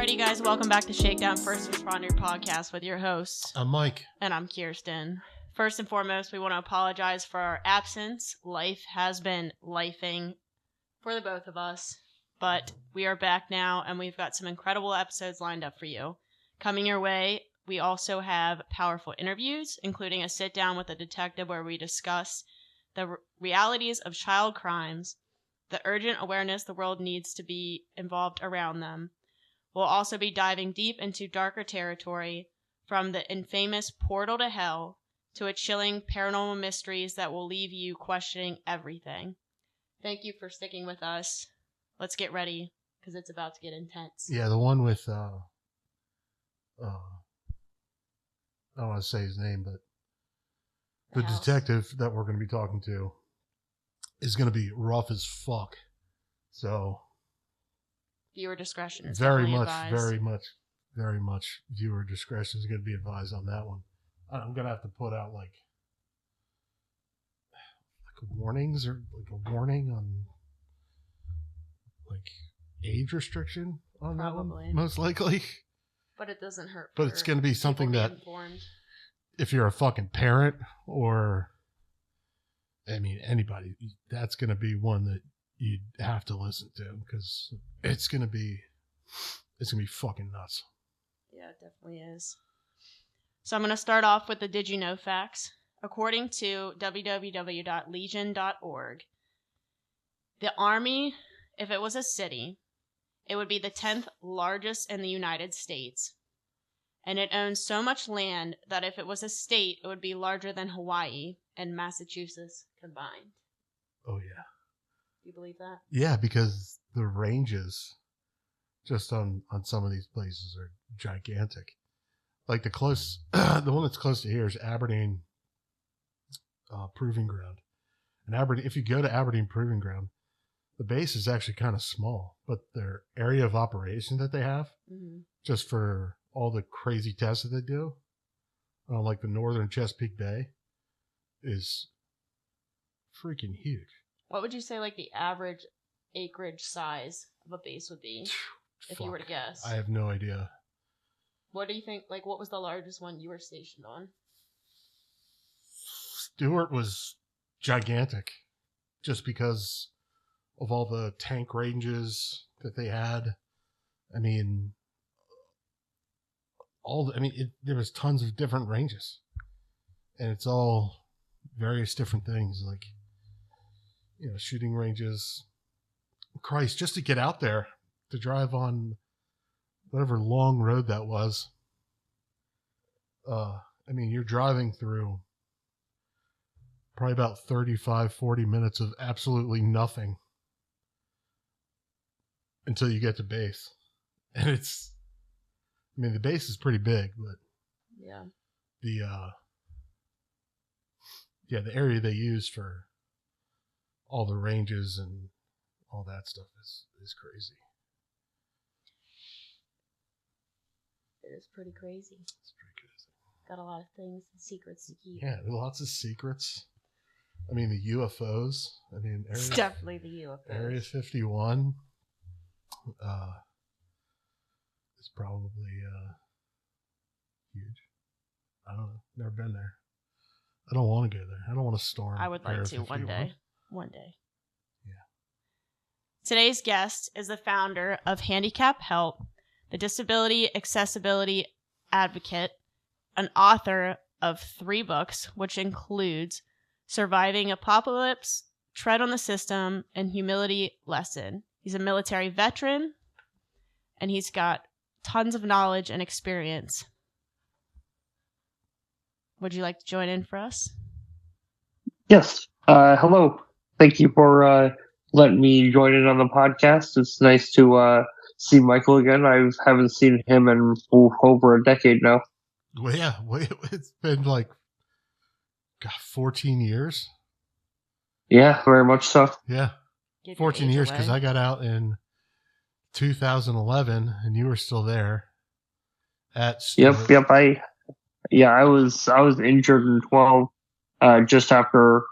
Alrighty, guys, welcome back to Shakedown First Responder Podcast with your hosts. I'm Mike. And I'm Kirsten. First and foremost, we want to apologize for our absence. Life has been lifing for the both of us, but we are back now, and we've got some incredible episodes lined up for you. Coming your way, we also have powerful interviews, including a sit-down with a detective where we discuss the realities of child crimes, the urgent awareness the world needs to be involved around them. We'll also be diving deep into darker territory, from the infamous portal to hell to a chilling paranormal mysteries that will leave you questioning everything. Thank you for sticking with us. Let's get ready, because it's about to get intense. Yeah, the one with, I don't want to say his name, but the detective that we're going to be talking to is going to be rough as fuck. So viewer discretion is very definitely much, advised. very much viewer discretion is going to be advised on that one. I'm going to have to put out like warnings or like a warning on like age restriction on Probably. that one, most likely. But it doesn't hurt. But it's going to be something that informed. If you're a fucking parent or, I mean, anybody, that's going to be one that you have to listen to because it's going to be fucking nuts. Yeah, it definitely is. So I'm going to start off with the Did You Know facts. According to www.legion.org, the Army, if it was a city, it would be the 10th largest in the United States. And it owns so much land that if it was a state, it would be larger than Hawaii and Massachusetts combined. Oh, yeah. Do you believe that? Yeah, because the ranges just on some of these places are gigantic. Like the one that's close to here is Aberdeen Proving Ground. And Aberdeen, if you go to Aberdeen Proving Ground, the base is actually kind of small, but their area of operation that they have, just for all the crazy tests that they do, like the northern Chesapeake Bay, is freaking huge. What would you say like the average acreage size of a base would be, if you were to guess? I have no idea. What do you think, like what was the largest one you were stationed on? Stewart was gigantic, just because of all the tank ranges that they had. I mean, there was tons of different ranges, and it's all various different things, like, shooting ranges. Christ, just to get out there, to drive on whatever long road that was. You're driving through probably about 35, 40 minutes of absolutely nothing until you get to base. And the base is pretty big, but yeah, the area they use for all the ranges and all that stuff is crazy. It is pretty crazy. It's pretty crazy. Got a lot of things and secrets to keep. Yeah, lots of secrets. The UFOs. It's definitely the UFOs. Area 51 is probably huge. I don't know. Never been there. I don't want to go there. I don't want to storm. I would like Area to 51. one day. Yeah. Today's guest is the founder of Handicapped Help, the disability accessibility advocate, an author of 3 books, which includes Surviving Apocalypse, Tread on the System, and Humility Lesson. He's a military veteran, and he's got tons of knowledge and experience. Would you like to join in for us? Yes. Hello. Thank you for letting me join in on the podcast. It's nice to see Michael again. I haven't seen him in over a decade now. Well, yeah. It's been like 14 years. Yeah, very much so. Yeah. 14 years, because I got out in 2011 and you were still there at Stewart. Yep. I was injured in 12, just after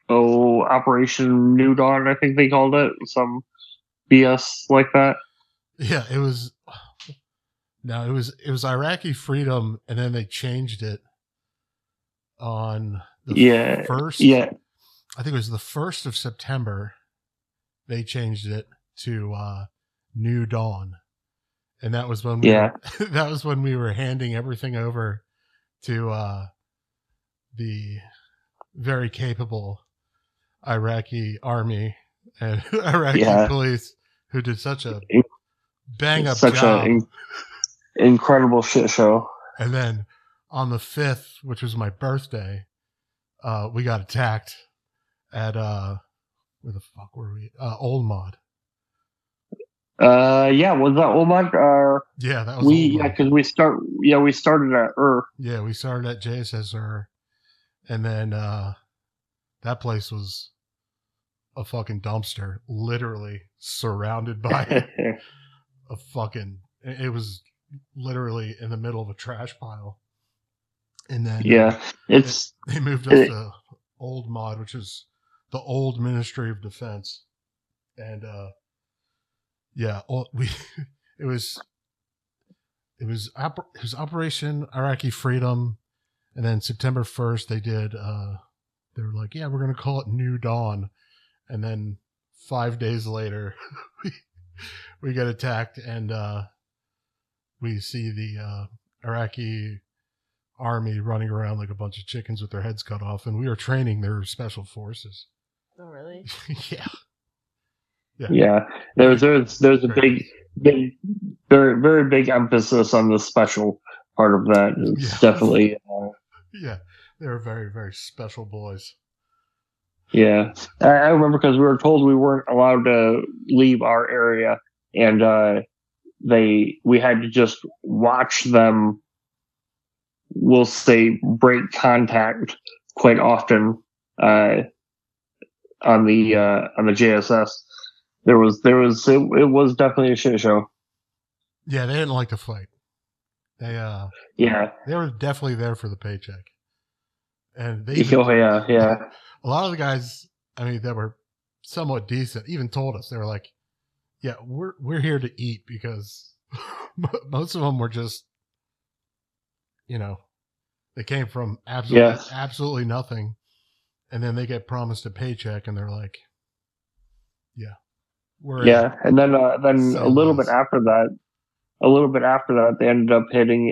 Operation New Dawn, I think they called it, some BS like that. Yeah, it was. No, it was Iraqi freedom, and then they changed it on the first. Yeah. I think it was the 1st of September. They changed it to New Dawn, and that was when that was when we were handing everything over to the very capable Iraqi army and Iraqi police, who did such a bang up job. Incredible shit show. And then on the 5th, which was my birthday, we got attacked at where the fuck were we? Old Mod. Was that Old Mod? Yeah, that was Old Mod. Because we started at Yeah, we started at JSS and then that place was a fucking dumpster, literally surrounded by a fucking. It was literally in the middle of a trash pile, and then they moved us to Old Mod, which is the old Ministry of Defense, and it was Operation Iraqi Freedom, and then September 1st they did. They were like, yeah, we're gonna call it New Dawn, and then 5 days later, we get attacked, and we see the Iraqi army running around like a bunch of chickens with their heads cut off, and we were training their special forces. Oh, really? Yeah. There's a big, very, very big emphasis on the special part of that. It's definitely. Yeah, they were very, very special boys. Yeah, I remember because we were told we weren't allowed to leave our area, and we had to just watch them. We'll say break contact quite often on the JSS. It was definitely a shit show. Yeah, they didn't like to fight. They were definitely there for the paycheck, and they a lot of the guys, I mean, that were somewhat decent, even told us, they were like, yeah, we're here to eat, because most of them were just, they came from absolutely nothing, and then they get promised a paycheck, and they're like, and then a little bit after that, they ended up hitting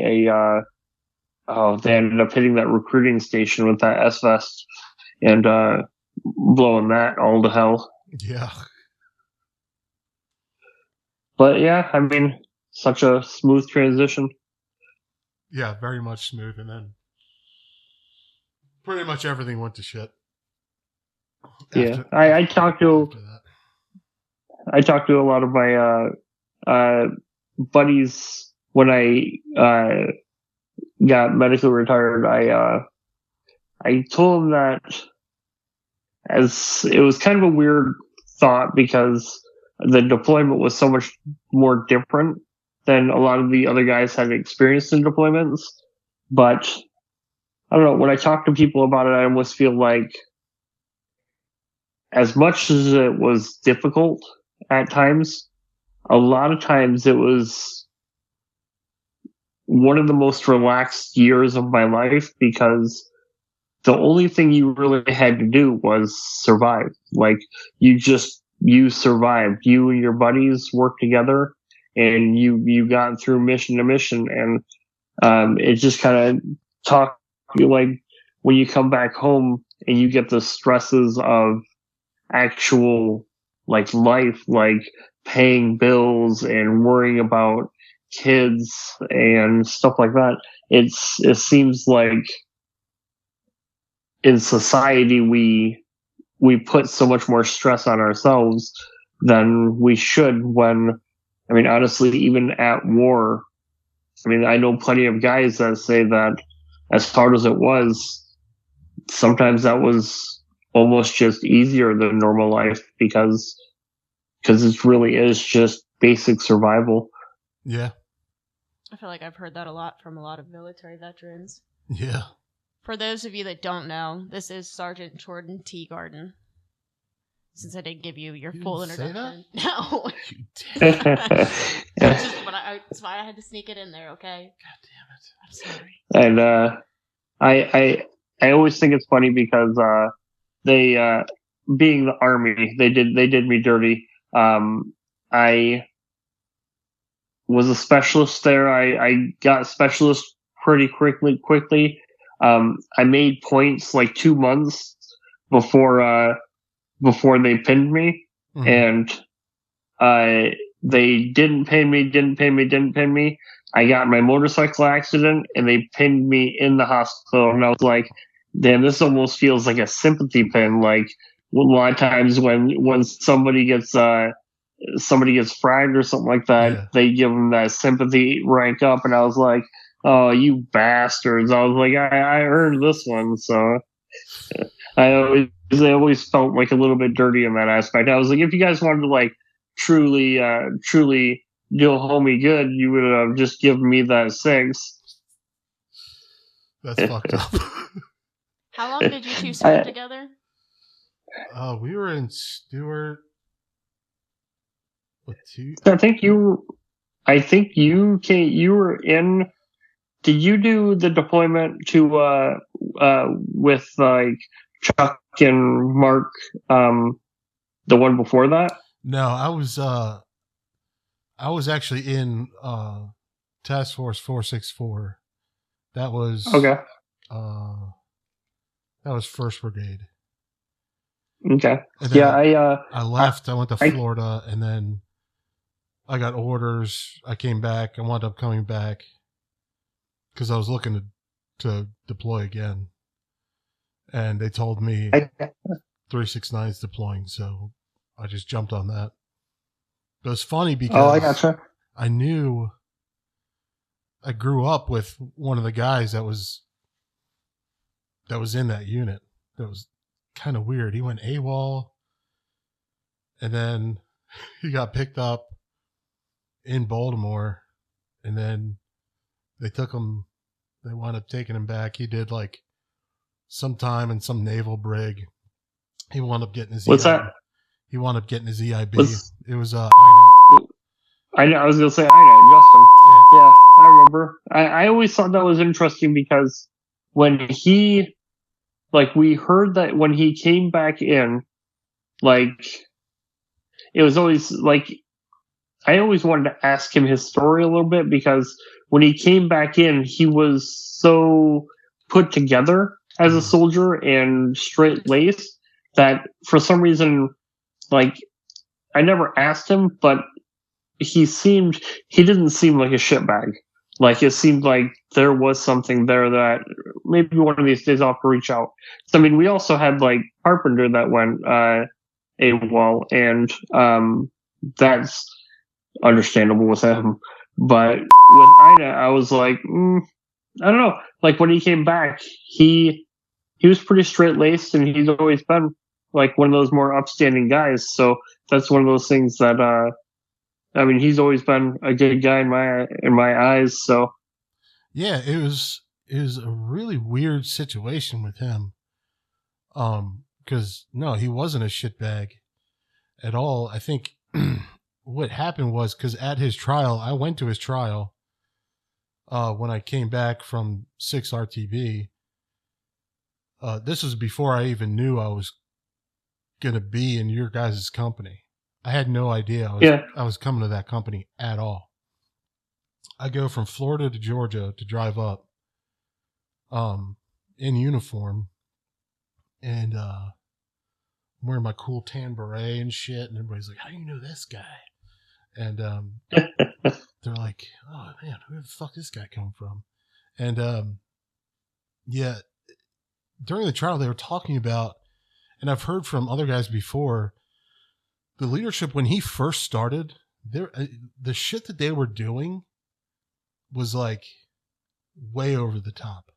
that recruiting station with that S-Vest, and blowing that all to hell. Yeah. But yeah, I mean, such a smooth transition. Yeah, very much smooth, and then pretty much everything went to shit. I talked to a lot of my buddies when I got medically retired. I told them that, as it was kind of a weird thought, because the deployment was so much more different than a lot of the other guys had experienced in deployments. But I don't know, when I talk to people about it, I almost feel like, as much as it was difficult at times, a lot of times it was one of the most relaxed years of my life, because the only thing you really had to do was survive. Like, you survived. You and your buddies worked together, and you got through mission to mission. And it just kind of taught you, like, when you come back home and you get the stresses of actual, like, life, like paying bills and worrying about kids and stuff like that. It seems like in society we put so much more stress on ourselves than we should, when, I mean, honestly, even at war, I mean, I know plenty of guys that say that as hard as it was, sometimes that was almost just easier than normal life, because it really is just basic survival. Yeah. I feel like I've heard that a lot from a lot of military veterans. Yeah. For those of you that don't know, this is Sgt Jordan Teegardin. Since I didn't give you your full introduction. No. That's why I had to sneak it in there. Okay. God damn it! I'm And I always think it's funny because they being the army, they did me dirty. I was a specialist there. I got specialist pretty quickly. I made points like 2 months before they pinned me, and they didn't pin me. I got in my motorcycle accident, and they pinned me in the hospital, and I was like, damn, this almost feels like a sympathy pin. Like a lot of times when somebody gets fragged or something like that, they give them that sympathy rank up, and I was like, oh, you bastards. I was like, I earned this one. So I always felt like a little bit dirty in that aspect. I was like, if you guys wanted to like truly do a homie good, you would have just given me that 6. That's fucked up. How long did you two serve together? We were in Stewart. What, 2? I think you were in. Did you do the deployment to with like Chuck and Mark, the one before that? No, I was actually in Task Force 464. That was okay. That was 1st Brigade. Okay. Yeah, I left. I went to Florida, and then I got orders. I came back. I wound up coming back because I was looking to deploy again, and they told me 369 is deploying, so I just jumped on that. But it's funny because I gotcha. I grew up with one of the guys that was in that unit. That was kind of weird. He went AWOL, and then he got picked up in Baltimore, and then they wound up taking him back. He did like some time in some naval brig. He wound up getting his What's that? He wound up getting his EIB. It was I know. I was gonna say Justin. Yeah, I remember. I always thought that was interesting because when we heard that when he came back in, like, it was always like, I always wanted to ask him his story a little bit because when he came back in, he was so put together as a soldier and straight laced that for some reason, like, I never asked him, but he didn't seem like a shitbag. Like, it seemed like there was something there that maybe one of these days I'll have to reach out. So, I mean, we also had like Carpenter that went AWOL, and that's understandable with him. But with Ina, I was like, I don't know. Like, when he came back, he was pretty straight laced, and he's always been like one of those more upstanding guys. So that's one of those things that I mean, he's always been a good guy in my eyes. So yeah, it was a really weird situation with him. Because no, he wasn't a shitbag at all. I think what happened was because at his trial, I went to his trial when I came back from 6 RTB. This was before I even knew I was going to be in your guys' company. I had no idea I was coming to that company at all. I go from Florida to Georgia to drive up in uniform, and I'm wearing my cool tan beret and shit, and everybody's like, how do you know this guy? And they're like, oh man, where the fuck this guy come from? And yeah, during the trial they were talking about, and I've heard from other guys before, the leadership when he first started, the shit that they were doing was like way over the top.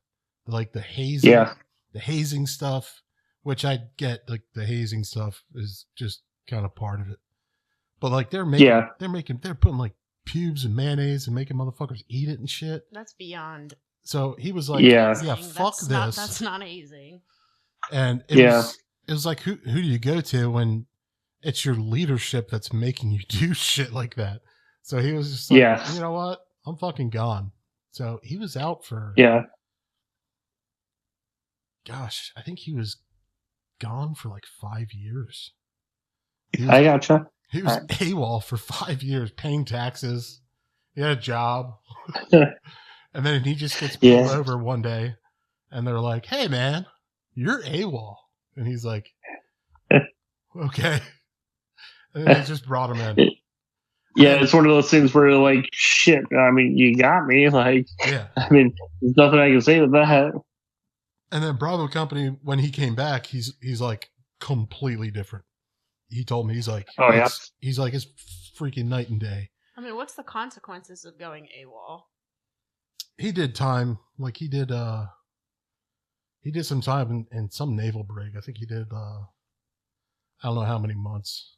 Like the hazing stuff, which I get, like the hazing stuff is just kind of part of it. But like they're putting like pubes and mayonnaise and making motherfuckers eat it and shit. That's beyond. So he was like, yeah, fuck this. That's not hazing. And it was like, who do you go to when it's your leadership that's making you do shit like that? So he was just like, Yeah. you know what? I'm fucking gone. So he was out for, gosh, I think he was gone for like 5 years. I gotcha. He was AWOL for 5 years, paying taxes. He had a job. And then he just gets pulled over one day and they're like, hey, man, you're AWOL. And he's like, okay. And they just brought him in. Yeah, it's one of those things where like, shit, I mean, you got me. Like, yeah. I mean, there's nothing I can say to that. And then Bravo Company, when he came back, he's like completely different. He told me, he's like, he's like, it's freaking night and day. I mean, what's the consequences of going AWOL? He did time, like he did some time in some naval brig. I think he did, I don't know how many months.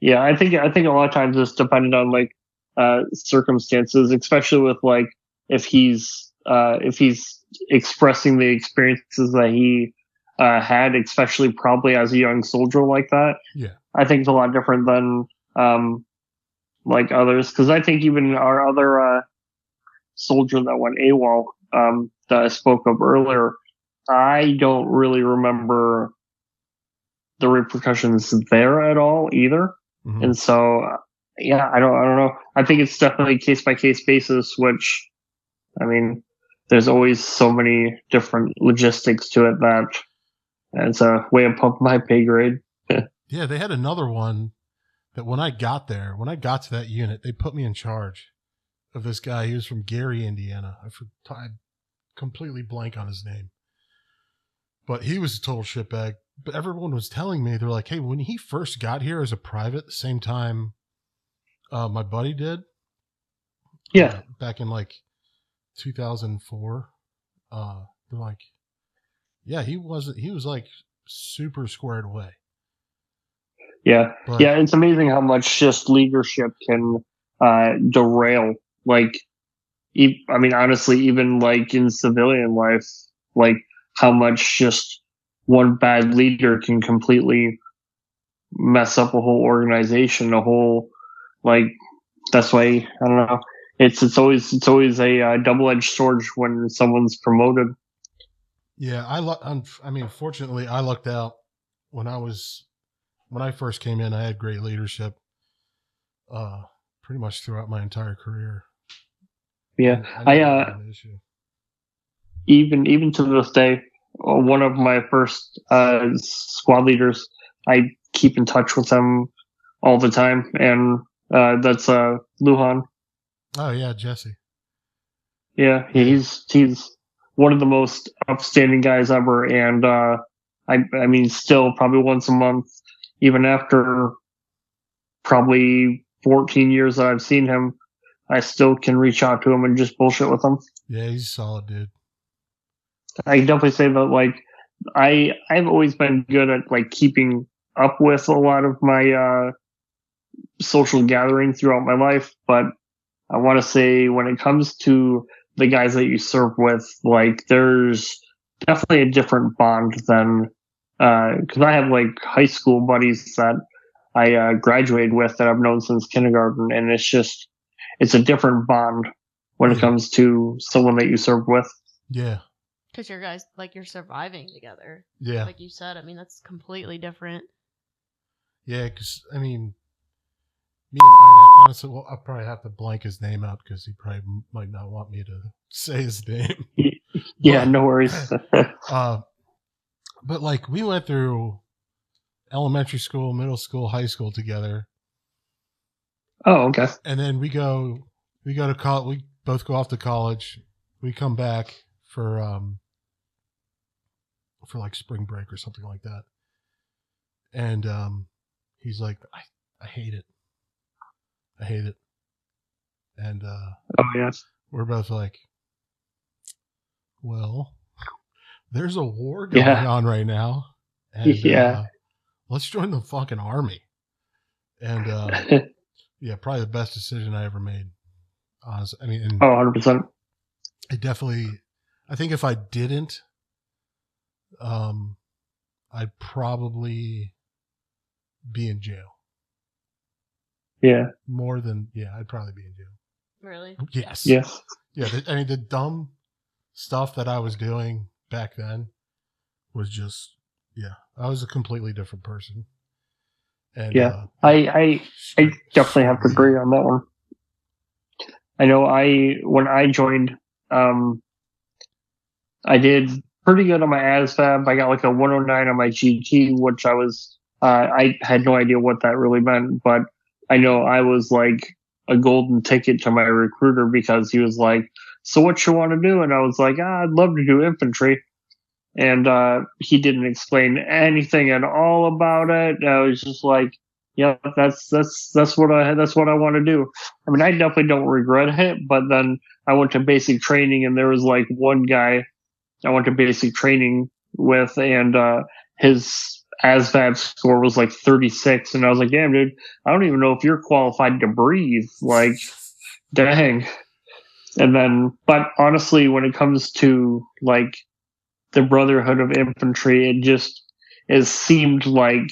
Yeah, I think a lot of times it's dependent on like circumstances, especially with like if he's expressing the experiences that he had, especially probably as a young soldier like that. Yeah, I think it's a lot different than like others, because I think even our other soldier that went AWOL that I spoke of earlier, I don't really remember the repercussions there at all either. Mm-hmm. And so, yeah, I don't know. I think it's definitely case by case basis, which, I mean, there's always so many different logistics to it that it's a way above my pay grade. Yeah, they had another one that when I got to that unit, they put me in charge of this guy. He was from Gary, Indiana. I completely blank on his name. But he was a total shitbag. But everyone was telling me, they're like, hey, when he first got here as a private, the same time my buddy did. Yeah. Back in like 2004. They're like, yeah, he was like super squared away. Yeah. But, yeah, it's amazing how much just leadership can derail. Like, I mean, honestly, even like in civilian life, like how much just one bad leader can completely mess up a whole organization, a whole, like, that's why, I don't know. It's always a double-edged sword when someone's promoted. Yeah. I mean, fortunately I lucked out when I first came in. I had great leadership, pretty much throughout my entire career. Yeah. Even to this day, one of my first squad leaders, I keep in touch with him all the time, and that's Luhan. Oh yeah, Jesse. Yeah, he's one of the most upstanding guys ever, and I mean, still probably once a month, even after probably 14 years that I've seen him, I still can reach out to him and just bullshit with him. Yeah, he's a solid dude. I can definitely say that, like, I've always been good at like keeping up with a lot of my social gathering throughout my life, but I want to say when it comes to the guys that you serve with, like, there's definitely a different bond than because I have like high school buddies that I graduated with that I've known since kindergarten, and it's a different bond when it comes to someone that you serve with. Yeah. Because you're guys, like, you're surviving together. Yeah. Like you said, I mean, that's completely different. Yeah, because, I mean, me and Ina, honestly, well, I'll probably have to blank his name out because he probably might not want me to say his name. Yeah, no worries. But, like, we went through elementary school, middle school, high school together. Oh, okay. And then we go to college. We both go off to college. We come back for like spring break or something like that. And he's like, I hate it. I hate it. And oh yes, we're both like, well, there's a war going on right now. And let's join the fucking army. And yeah, probably the best decision I ever made. Honestly, I mean, 100%. I think if I didn't, I'd probably be in jail. Yeah. more than I'd probably be in jail. Really? Yes. Yes. Yeah. The dumb stuff that I was doing back then was just I was a completely different person. And yeah, I definitely have to agree on that one. I know when I joined, I did pretty good on my ASVAB. I got like a 109 on my GT, which I had no idea what that really meant, but I know I was like a golden ticket to my recruiter because he was like, so what you want to do? And I was like, I'd love to do infantry. And he didn't explain anything at all about it. I was just like, yeah, that's what I want to do. I mean, I definitely don't regret it. But then I went to basic training, and there was like one guy I went to basic training with, and his ASVAB score was like 36, and I was like, damn, dude, I don't even know if you're qualified to breathe. Like, dang. And then, but honestly, when it comes to like the Brotherhood of Infantry, it seemed like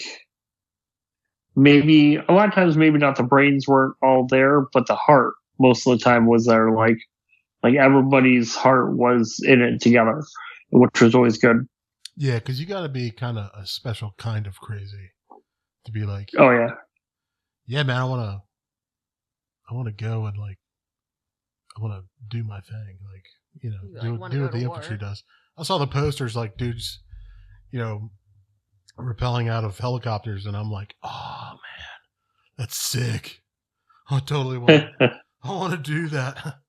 maybe a lot of times maybe not the brains weren't all there, but the heart most of the time was there. Like everybody's heart was in it together, which was always good. Yeah, because you got to be kind of a special kind of crazy to be like, oh yeah, man, I want to go and like, I want to do my thing, like do what the infantry does. I saw the posters, like dudes, rappelling out of helicopters, and I'm like, oh man, that's sick. I totally want. I want to do that.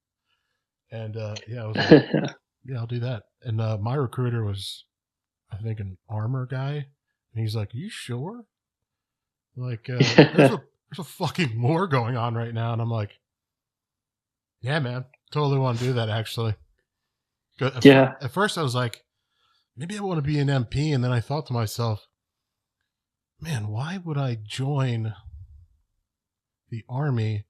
And I was like, yeah, I'll do that. And my recruiter was, I think, an armor guy, and he's like, "Are you sure? Like, there's a fucking war going on right now." And I'm like, "Yeah, man, totally want to do that." Actually, at first I was like, maybe I want to be an MP, and then I thought to myself, man, why would I join the army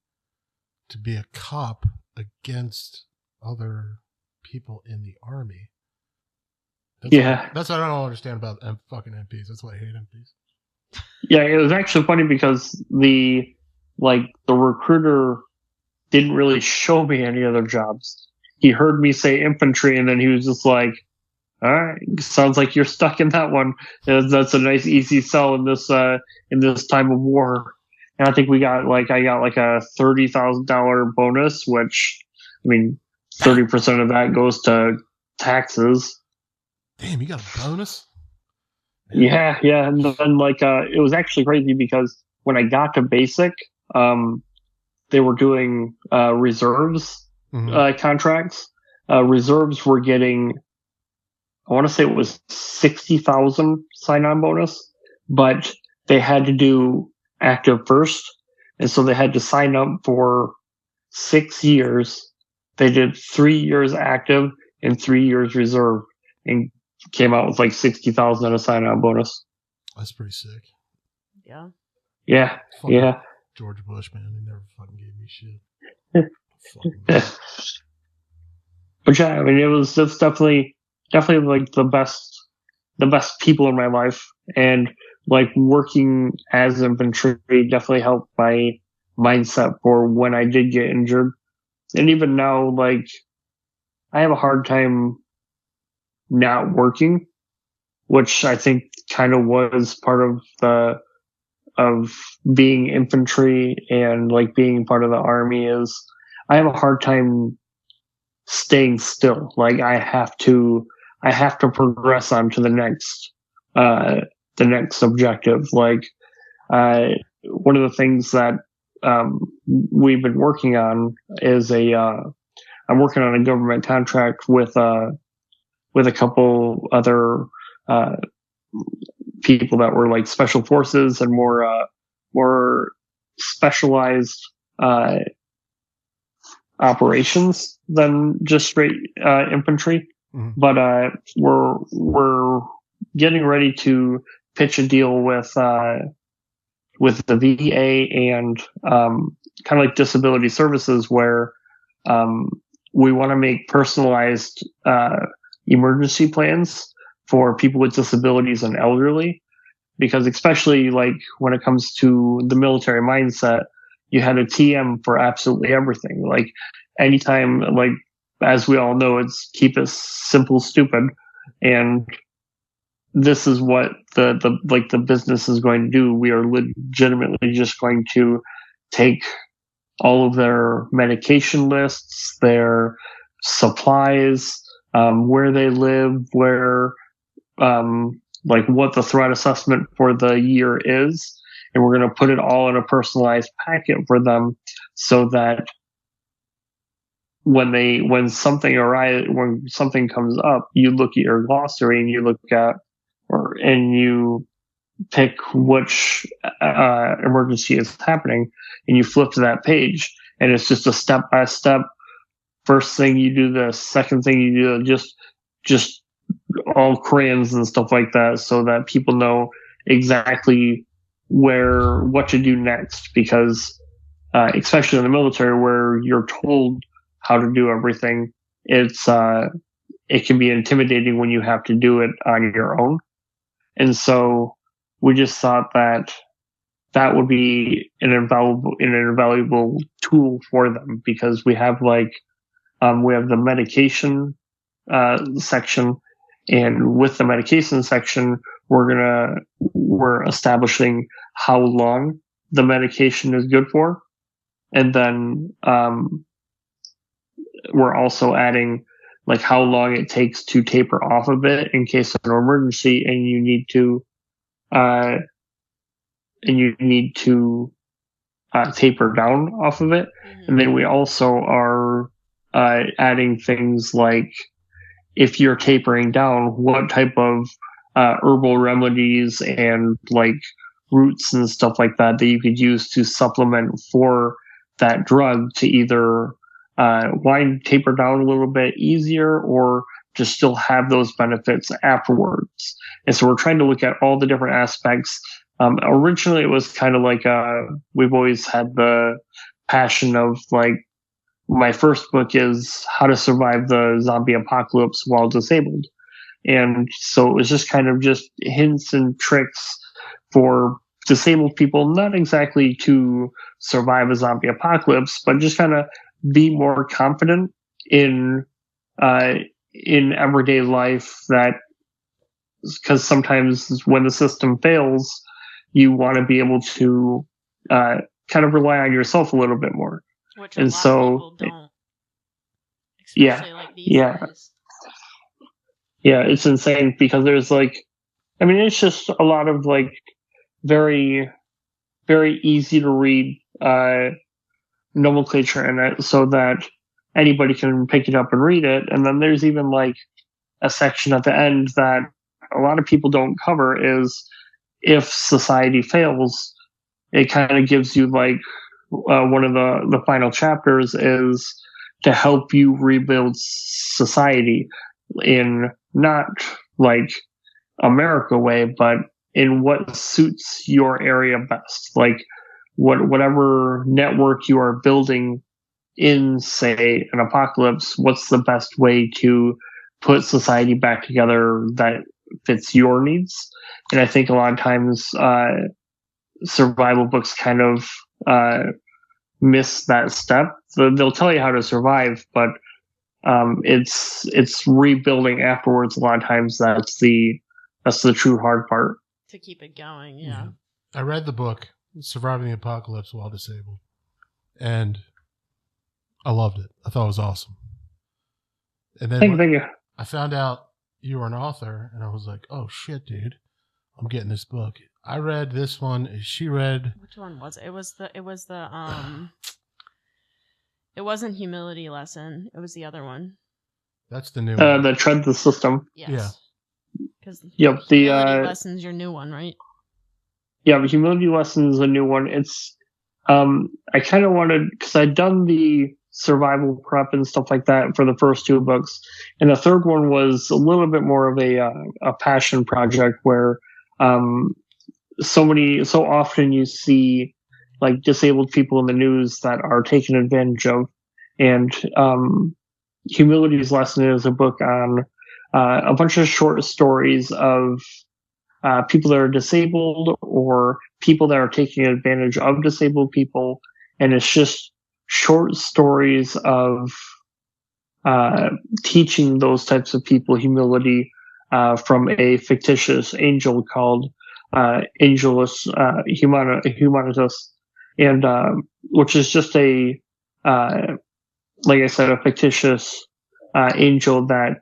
to be a cop against other people in the army? That's what I don't understand about fucking MPs. That's why I hate MPs. Yeah, it was actually funny because the recruiter didn't really show me any other jobs. He heard me say infantry, and then he was just like, all right, sounds like you're stuck in that one. That's a nice easy sell in this time of war. And I think I got like a $30,000 bonus, which, I mean, 30% of that goes to taxes. Damn, you got a bonus? Yeah. And then it was actually crazy because when I got to basic, they were doing reserves contracts. Reserves were getting, I want to say it was 60,000 sign-on bonus, but they had to do active first, and so they had to sign up for 6 years. They did 3 years active and 3 years reserve, and came out with like 60,000 in a sign-on bonus. That's pretty sick. Yeah. Yeah. Fucking yeah. George Bush, man, he never fucking gave me shit. But yeah, I mean, it's definitely like the best people in my life, and like working as infantry definitely helped my mindset for when I did get injured. And even now, like, I have a hard time not working, which I think kind of was part of being infantry and like being part of the army is I have a hard time staying still. Like I have to progress on to the next objective. Like, one of the things that, we've been working on is I'm working on a government contract with a couple other, people that were like special forces and more specialized, operations than just straight infantry. Mm-hmm. But we're getting ready to pitch a deal with the VA and kind of like disability services, where we want to make personalized emergency plans for people with disabilities and elderly, because especially like when it comes to the military mindset, you had a TM for absolutely everything. Like anytime, like as we all know, it's keep it simple, stupid, and this is what the business is going to do. We are legitimately just going to take all of their medication lists, their supplies, where they live, where like what the threat assessment for the year is, and we're going to put it all in a personalized packet for them, so that when something comes up, you look at your glossary and you look at and you pick which emergency is happening, and you flip to that page, and it's just a step by step. First thing you do this, second thing you do, just all crayons and stuff like that, so that people know exactly what to do next. Because especially in the military, where you're told how to do everything, it can be intimidating when you have to do it on your own. And so we just thought that would be an invaluable tool for them, because we have we have the medication section, and with the medication section, we're establishing how long the medication is good for, and then we're also adding like how long it takes to taper off of it in case of an emergency, and you need to taper down off of it. Mm-hmm. And then we also are adding things like, if you're tapering down, what type of herbal remedies and like roots and stuff like that you could use to supplement for that drug, to either taper down a little bit easier, or to still have those benefits afterwards. And so we're trying to look at all the different aspects. Originally, it was kind of like we've always had the passion of like, my first book is how to survive the zombie apocalypse while disabled. And so it was just kind of just hints and tricks for disabled people, not exactly to survive a zombie apocalypse, but just kind of be more confident in everyday life. That because sometimes when the system fails, you want to be able to kind of rely on yourself a little bit more. Which a lot of people don't. Especially like these days. Yeah, it's insane, because there's it's just a lot of like very, very easy to read nomenclature in it, so that anybody can pick it up and read it. And then there's even like a section at the end that a lot of people don't cover, is if society fails, it kind of gives you like one of the final chapters is to help you rebuild society in not like America way, but in what suits your area best. Like whatever network you are building in, say, an apocalypse, what's the best way to put society back together that fits your needs? And I think a lot of times survival books kind of miss that step. They'll tell you how to survive, but it's rebuilding afterwards. A lot of times that's the true hard part. To keep it going, yeah. I read the book Surviving the Apocalypse While Disabled, and I loved it. I thought it was awesome. And then I found out you were an author, and I was like, oh shit, dude, I'm getting this book. I read this one. She read. Which one was it? It wasn't Humility Lesson. It was the other one. That's the new one. The Tread the System. Yes. Yeah. Because the Humility Lesson's your new one, right? Yeah, the Humility Lesson is a new one. It's I kind of wanted, because I'd done the survival prep and stuff like that for the first two books, and the third one was a little bit more of a passion project, where so often you see like disabled people in the news that are taken advantage of, and Humility's Lesson is a book on a bunch of short stories of people that are disabled, or people that are taking advantage of disabled people, and it's just short stories of teaching those types of people humility from a fictitious angel called Angelus Humanitas, and which is just like I said, a fictitious angel that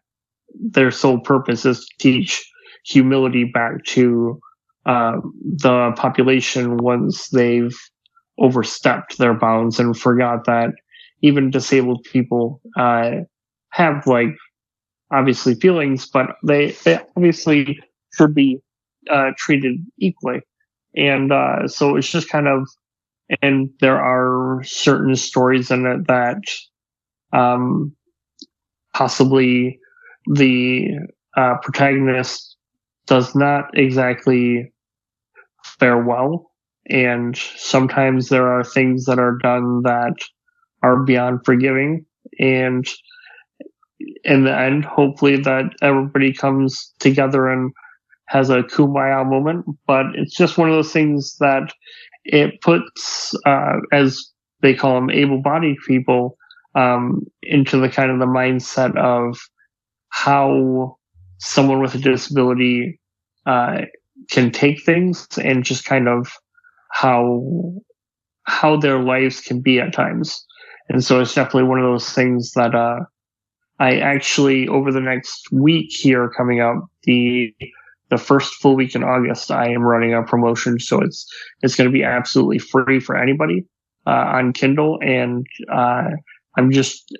their sole purpose is to teach humility back to the population once they've overstepped their bounds and forgot that even disabled people have like obviously feelings, but they obviously should be treated equally. And so it's just kind of, and there are certain stories in it that possibly the protagonist does not exactly fare well. And sometimes there are things that are done that are beyond forgiving. And in the end, hopefully that everybody comes together and has a kumbaya moment. But it's just one of those things that it puts, as they call them, able-bodied people, into the kind of the mindset of how someone with a disability can take things, and just kind of how their lives can be at times. And so it's definitely one of those things that I actually, over the next week here coming up, the first full week in August, I am running a promotion, so it's going to be absolutely free for anybody on Kindle. And I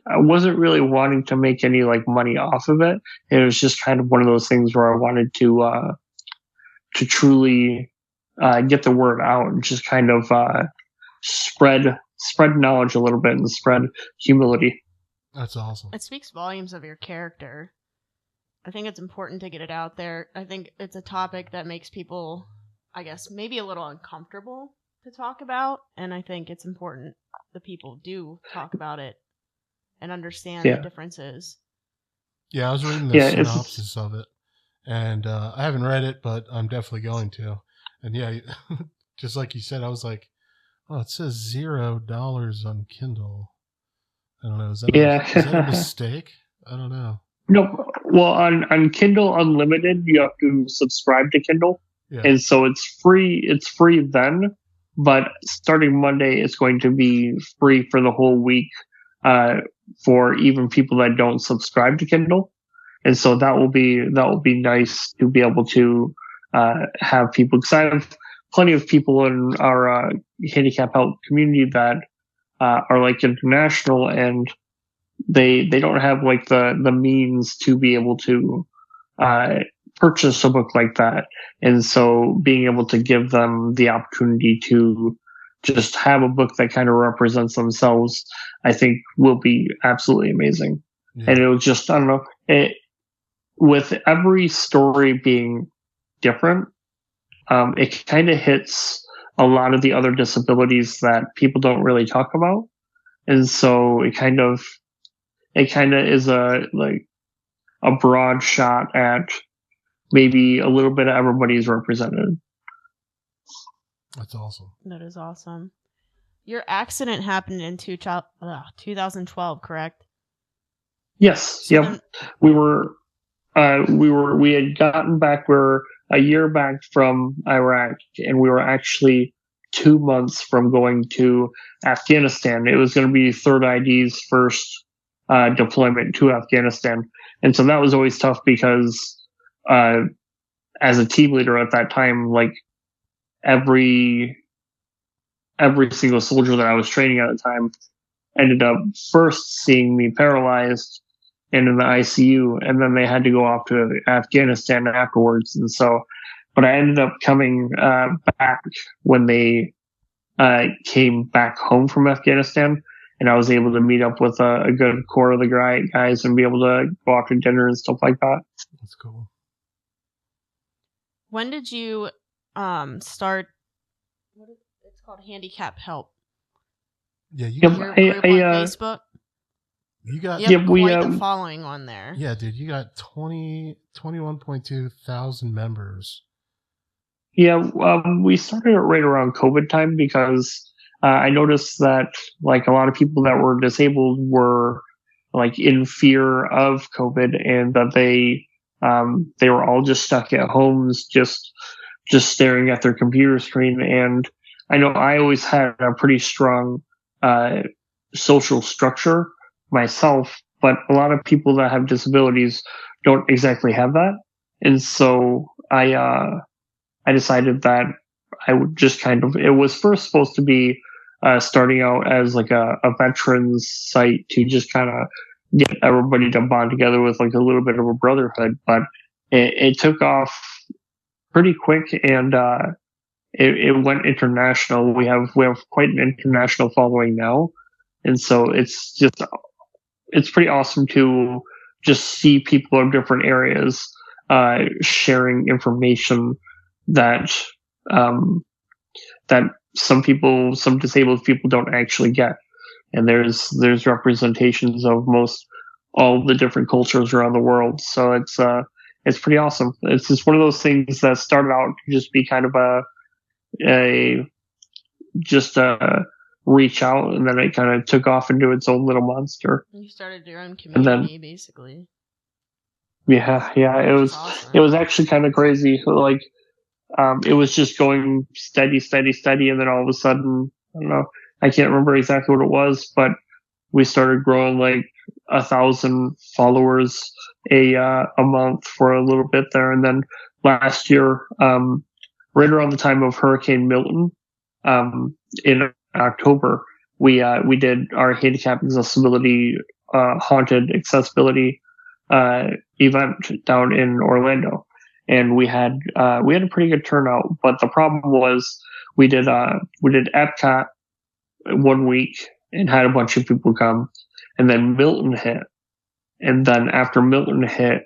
wasn't really wanting to make any like money off of it. It was just kind of one of those things where I wanted to truly get the word out and just kind of spread knowledge a little bit and spread humility. That's awesome. It speaks volumes of your character. I think it's important to get it out there. I think it's a topic that makes people, I guess, maybe a little uncomfortable to talk about. And I think it's important that people do talk about it and understand the differences. Yeah, I was reading the synopsis of it. And I haven't read it, but I'm definitely going to. And yeah, just like you said, I was like, oh, it says $0 on Kindle. I don't know. Is that a mistake? I don't know. No, well, on Kindle Unlimited, you have to subscribe to Kindle, and so it's free. It's free then, but starting Monday, it's going to be free for the whole week for even people that don't subscribe to Kindle. And so that will be nice to be able to have people. Because I have plenty of people in our handicap help community that are like international, and they don't have like the means to be able to purchase a book like that. And so being able to give them the opportunity to just have a book that kind of represents themselves, I think will be absolutely amazing. Yeah. And it'll just, I don't know, with every story being different, it kind of hits a lot of the other disabilities that people don't really talk about. And so it kind of is a broad shot at maybe a little bit of everybody's represented. That's awesome. That is awesome. Your accident happened in 2012, correct? Yes. So yep. We had gotten back. We're a year back from Iraq, and we were actually 2 months from going to Afghanistan. It was going to be Third ID's first deployment to Afghanistan. And so that was always tough because as a team leader at that time, like every single soldier that I was training at the time ended up first seeing me paralyzed and in the ICU, and then they had to go off to Afghanistan afterwards. And so, but I ended up coming back when they came back home from Afghanistan, and I was able to meet up with a good core of the guys and be able to go out to dinner and stuff like that. That's cool. When did you start? It's called Handicap Help. Yeah, you got your group on Facebook. You got quite the following on there. Yeah, dude, you got 21.2 thousand members. Yeah, we started it right around COVID time because I noticed that like a lot of people that were disabled were like in fear of COVID, and that they were all just stuck at homes, just staring at their computer screen. And I know I always had a pretty strong uh, social structure myself, but a lot of people that have disabilities don't exactly have that. And so I decided that I would just kind of, it was first supposed to be starting out as like a veterans site to just kind of get everybody to bond together with like a little bit of a brotherhood, but it took off pretty quick, and it went international. We have quite an international following now, and so it's pretty awesome to just see people of different areas sharing information that um, that some disabled people don't actually get. And there's representations of most all the different cultures around the world. So it's pretty awesome. It's just one of those things that started out to just be kind of a just a reach out, and then it kind of took off into its own little monster. You started your own community, basically. Yeah, it was awesome. It was actually kind of crazy. Like, it was just going steady, and then all of a sudden, I don't know, I can't remember exactly what it was, but we started growing like 1,000 followers a month for a little bit there, and then last year, right around the time of Hurricane Milton, in October, we did our handicap accessibility haunted accessibility event down in Orlando, and we had a pretty good turnout. But the problem was we did Epcot 1 week and had a bunch of people come, and then Milton hit, and then after Milton hit,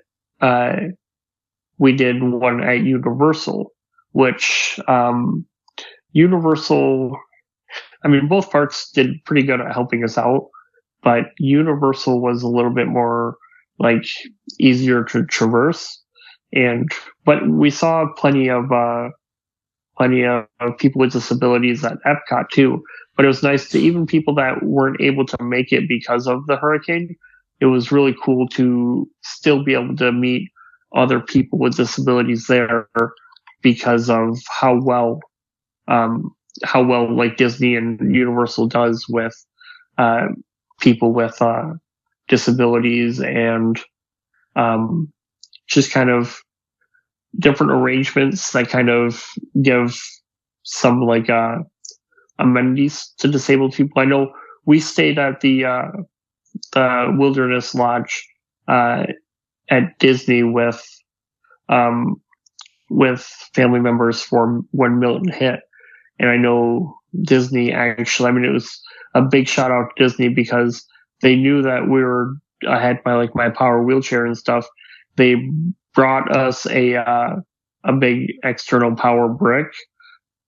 we did one at Universal, which Universal, I mean, both parks did pretty good at helping us out, but Universal was a little bit more like easier to traverse. But we saw plenty of people with disabilities at Epcot too. But it was nice to, even people that weren't able to make it because of the hurricane, it was really cool to still be able to meet other people with disabilities there because of how well like Disney and Universal does with people with disabilities, and just kind of different arrangements that kind of give some like amenities to disabled people. I know we stayed at the Wilderness Lodge at Disney with family members for when Milton hit. And I know Disney actually, I mean, it was a big shout out to Disney because they knew that I had my power wheelchair and stuff. They brought us a big external power brick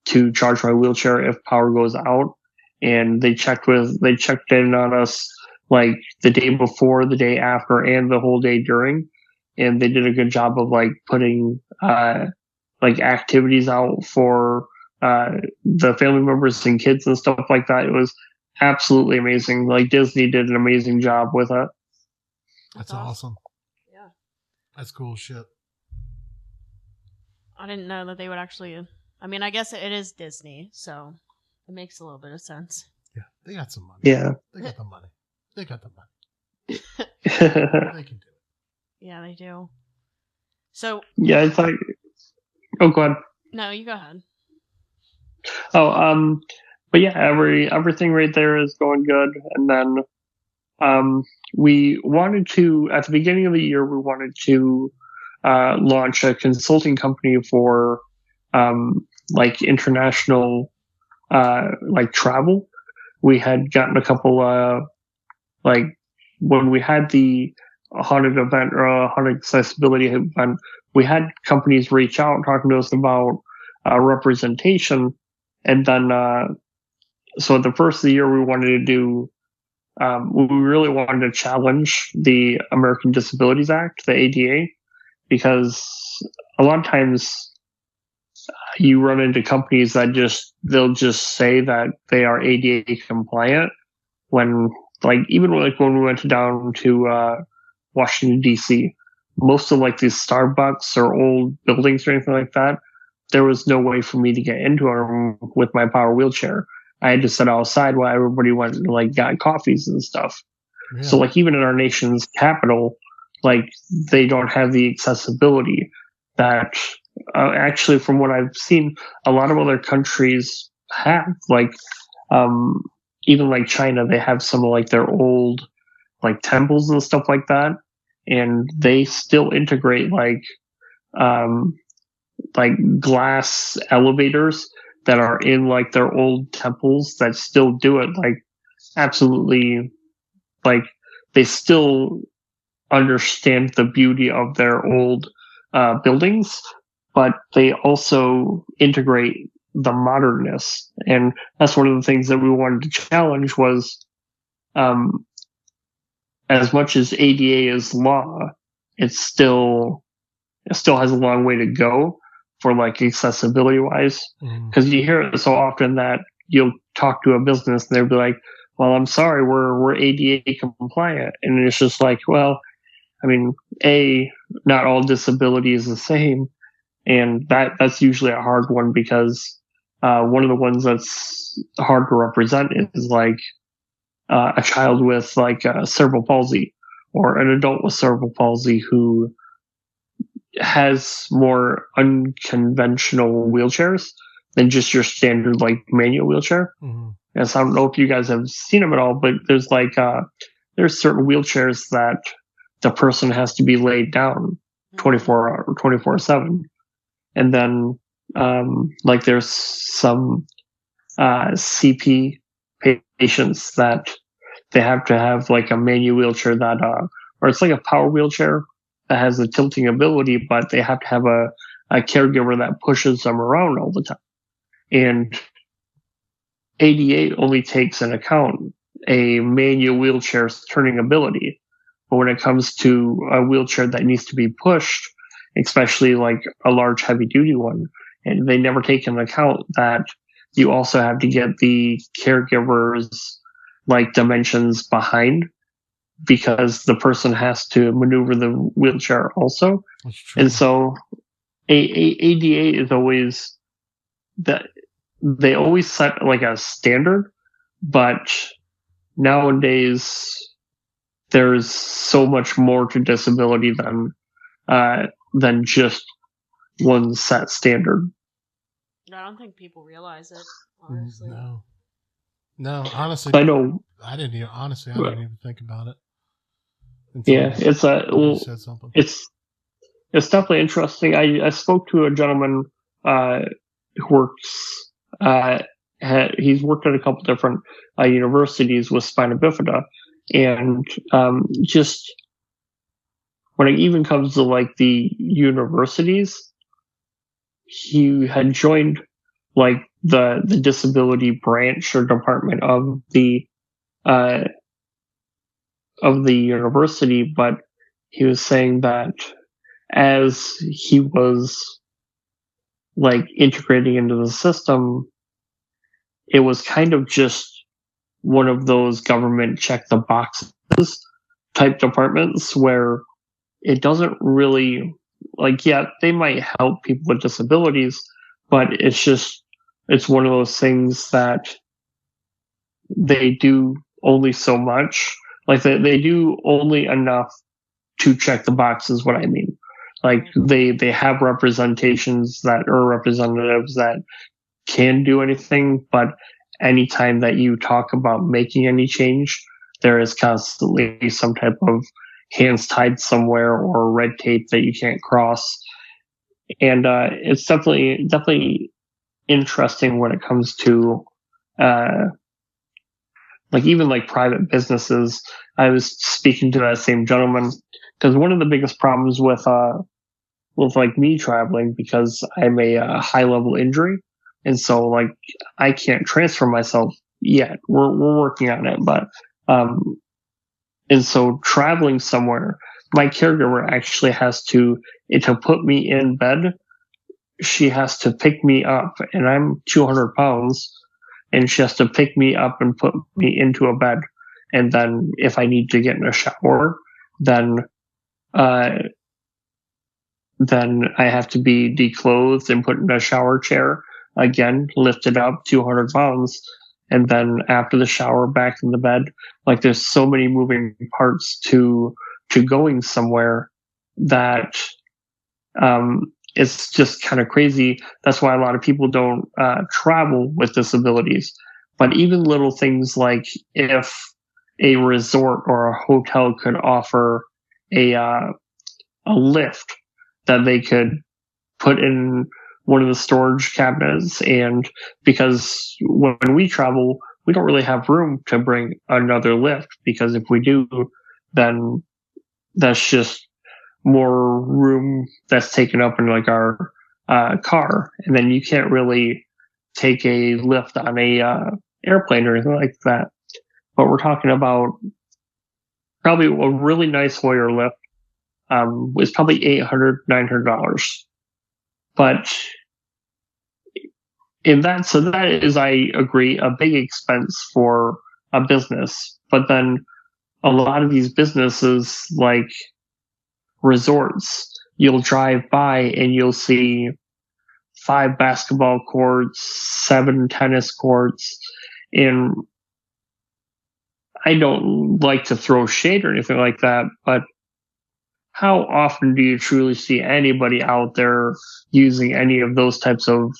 to charge my wheelchair if power goes out. And they checked in on us like the day before, the day after, and the whole day during. And they did a good job of like putting like activities out for the family members and kids and stuff like that. It was absolutely amazing. Like Disney did an amazing job with it. That's awesome. Yeah. That's cool shit. I didn't know that they would actually, I mean, I guess it is Disney, so it makes a little bit of sense. Yeah, they got some money. Yeah. They got the money. They can do it. Yeah, they do. So. Yeah, it's like, oh, go ahead. No, you go ahead. Oh, but yeah, everything right there is going good. And then, we wanted to, at the beginning of the year, we wanted to, launch a consulting company for, like international, like travel. We had gotten a couple, like when we had the haunted event or haunted accessibility event, we had companies reach out talking to us about, representation. And then, so the first of the year we wanted to do, we really wanted to challenge the American Disabilities Act, the ADA, because a lot of times you run into companies that they'll just say that they are ADA compliant when, like, even like when we went down to Washington D.C., most of like these Starbucks or old buildings or anything like that, there was no way for me to get into them with my power wheelchair. I had to sit outside while everybody went and like got coffees and stuff. Yeah. So like even in our nation's capital, like they don't have the accessibility that actually, from what I've seen, a lot of other countries have. Like even like China, they have some of like their old like temples and stuff like that, and they still integrate like glass elevators that are in like their old temples that still do it like absolutely, like they still understand the beauty of their old buildings, but they also integrate the modernness. And that's one of the things that we wanted to challenge was, as much as ADA is law, it still has a long way to go for like accessibility wise. Because you hear it so often that you'll talk to a business and they'll be like, well, I'm sorry, we're ADA compliant. And it's just like, well, I mean, not all disability is the same. And that's usually a hard one because one of the ones that's hard to represent is like a child with like cerebral palsy or an adult with cerebral palsy who has more unconventional wheelchairs than just your standard like manual wheelchair. Yes, I don't know if you guys have seen them at all, but there's like there's certain wheelchairs that the person has to be laid down 24/7, and then like there's some CP patients that they have to have like a manual wheelchair that or it's like a power wheelchair that has the tilting ability, but they have to have a caregiver that pushes them around all the time. And ADA only takes into account a manual wheelchair's turning ability. But when it comes to a wheelchair that needs to be pushed, especially like a large heavy duty one, and they never take into account that you also have to get the caregiver's like dimensions behind, because the person has to maneuver the wheelchair also. That's true. And so ADA is always that they always set like a standard, but nowadays there's so much more to disability than just one set standard. I don't think people realize it, honestly. No, honestly, I know. I didn't even think about it. Yeah, it's definitely interesting. I spoke to a gentleman who works. He's worked at a couple different universities with spina bifida, and just when it even comes to like the universities, he had joined like the disability branch or department of the university, but he was saying that as he was like integrating into the system, it was kind of just one of those government check the boxes type departments where it doesn't really, like, yeah, they might help people with disabilities, but it's one of those things that they do only so much. Like they do only enough to check the boxes, what I mean. Like they have representations that are representatives that can do anything, but anytime that you talk about making any change, there is constantly some type of hands tied somewhere or red tape that you can't cross. And it's definitely interesting when it comes to like even like private businesses. I was speaking to that same gentleman because one of the biggest problems with like me traveling, because I'm a high level injury, and so like I can't transfer myself yet. We're working on it, but and so traveling somewhere, my caregiver actually has to put me in bed. she has to pick me up, and I'm 200 pounds, and she has to pick me up and put me into a bed. And then if I need to get in a shower, then I have to be declothed and put in a shower chair again, lifted up 200 pounds. And then after the shower, back in the bed. Like, there's so many moving parts to going somewhere that it's just kind of crazy. That's why a lot of people don't travel with disabilities. But even little things like if a resort or a hotel could offer a lift that they could put in one of the storage cabinets, and because when we travel, we don't really have room to bring another lift, because if we do, then that's just more room that's taken up in like our car, and then you can't really take a lift on a airplane or anything like that. But we're talking about probably a really nice Hoyer lift was probably $800-900. But so that is, I agree, a big expense for a business. But then a lot of these businesses, like resorts, you'll drive by and you'll see 5 basketball courts, 7 tennis courts, and I don't like to throw shade or anything like that, but how often do you truly see anybody out there using any of those types of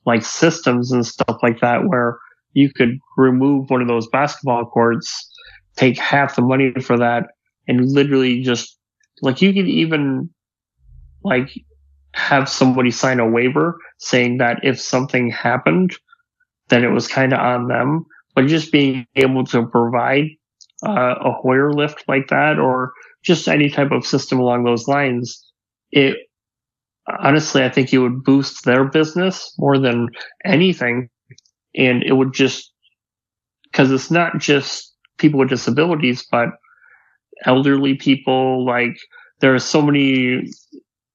like systems and stuff like that, where you could remove one of those basketball courts, take half the money for that, and literally just, like, you could even like have somebody sign a waiver saying that if something happened, then it was kind of on them. But just being able to provide a Hoyer lift like that, or just any type of system along those lines, it honestly, I think it would boost their business more than anything. And it would just, because it's not just people with disabilities, but elderly people. Like, there are so many,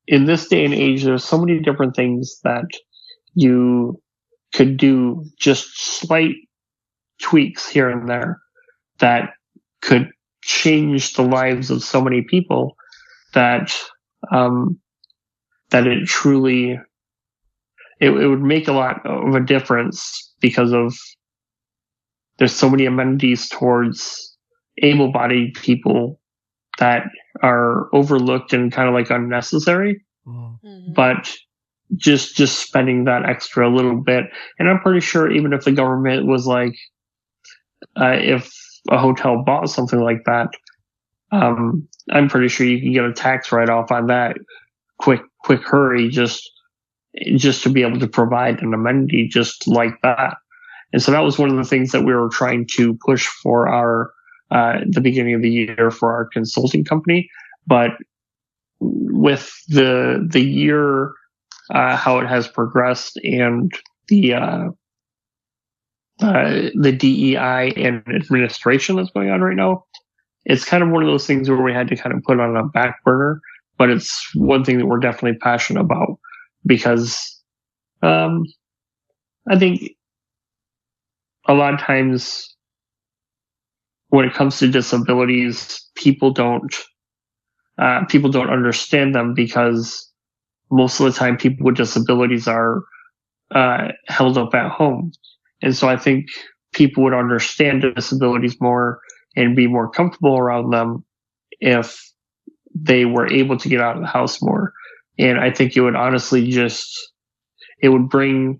in this day and age, there's so many different things that you could do, just slight tweaks here and there, that could change the lives of so many people, that that it truly, it would make a lot of a difference, because of there's so many amenities towards able-bodied people that are overlooked and kind of like unnecessary. Mm-hmm. But just spending that extra little bit, and I'm pretty sure even if the government was like, if a hotel bought something like that, I'm pretty sure you can get a tax write-off on that quick hurry, just to be able to provide an amenity just like that. And so that was one of the things that we were trying to push for our the beginning of the year for our consulting company. But with the year, how it has progressed, and the DEI and administration that's going on right now, it's kind of one of those things where we had to kind of put on a back burner. But it's one thing that we're definitely passionate about, because I think a lot of times when it comes to disabilities, people don't understand them, because most of the time people with disabilities are held up at home. And so I think people would understand disabilities more and be more comfortable around them if they were able to get out of the house more. And I think it would honestly it would bring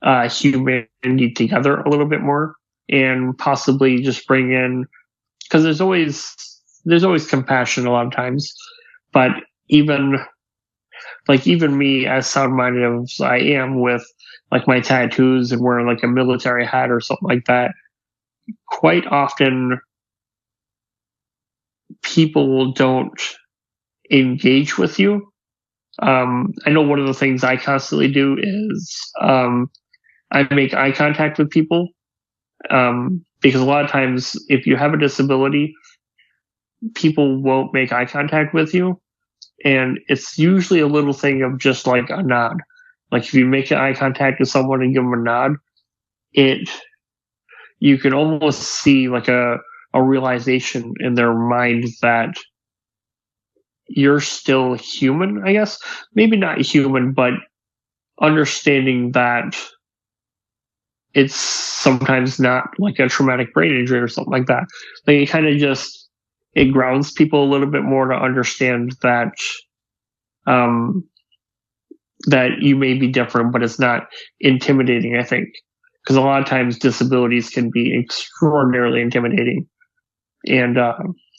humanity together a little bit more, and possibly just bring in, because there's always compassion a lot of times, but even me, as sound-minded as I am, with like my tattoos and wearing like a military hat or something like that, quite often people don't engage with you. I know one of the things I constantly do is I make eye contact with people, because a lot of times if you have a disability, people won't make eye contact with you. And it's usually a little thing of just like a nod. Like if you make eye contact with someone and give them a nod, you can almost see like a realization in their mind that you're still human, I guess. Maybe not human, but understanding that it's sometimes not like a traumatic brain injury or something like that. Like it kind of just it grounds people a little bit more to understand that that you may be different, but it's not intimidating, I think. Because a lot of times disabilities can be extraordinarily intimidating. And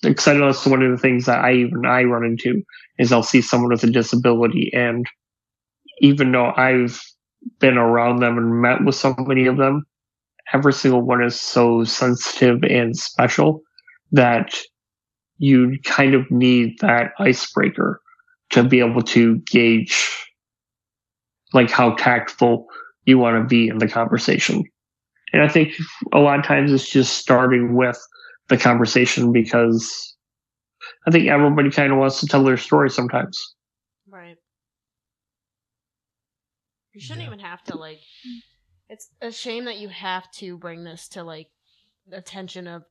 because I know that's one of the things that I run into is I'll see someone with a disability, and even though I've been around them and met with so many of them, every single one is so sensitive and special that you kind of need that icebreaker to be able to gauge like how tactful you want to be in the conversation. And I think a lot of times it's just starting with the conversation, because I think everybody kind of wants to tell their story sometimes. Right. You shouldn't even have to, like, it's a shame that you have to bring this to, like, the attention of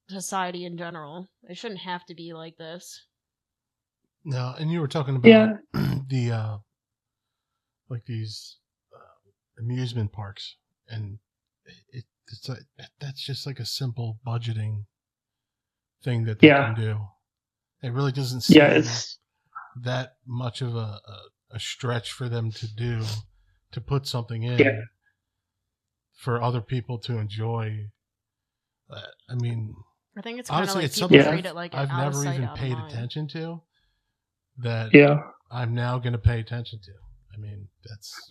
society in general. It shouldn't have to be like this. No, and you were talking about the like these amusement parks, and that's just like a simple budgeting thing that they can do. It really doesn't seem that much of a stretch for them to do, to put something in for other people to enjoy. I mean, I think it's honestly, it's like something treat it like I've never even paid attention to, that I'm now going to pay attention to. I mean,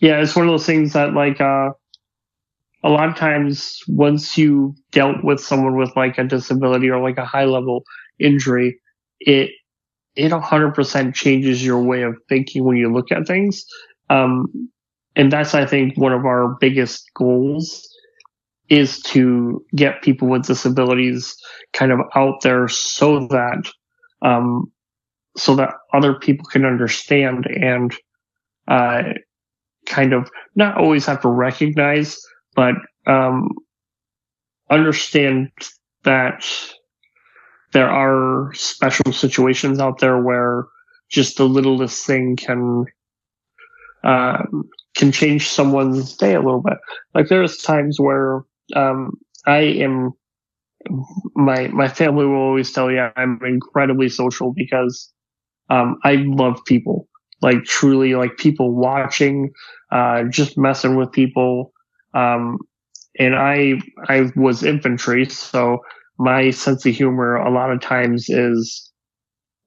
it's one of those things that like a lot of times once you dealt with someone with like a disability or like a high level injury, it 100% changes your way of thinking when you look at things. And that's, I think, one of our biggest goals is to get people with disabilities kind of out there so that other people can understand and kind of not always have to recognize, but understand that there are special situations out there where just the littlest thing can change someone's day a little bit. Like there's times where my family will always tell you I'm incredibly social because I love people, like truly, like people watching, just messing with people. And I was infantry, so my sense of humor a lot of times is,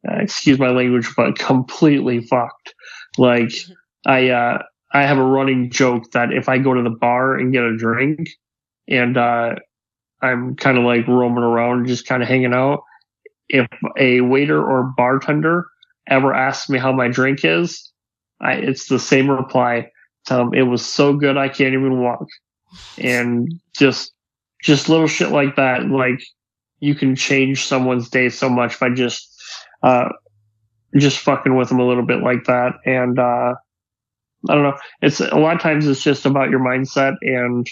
excuse my language, but completely fucked. Like I have a running joke that if I go to the bar and get a drink and I'm kind of like roaming around, just kind of hanging out, if a waiter or bartender ever asks me how my drink is, it's the same reply. It was so good I can't even walk. And just little shit like that, like you can change someone's day so much by just fucking with them a little bit like that. And I don't know, it's a lot of times it's just about your mindset. And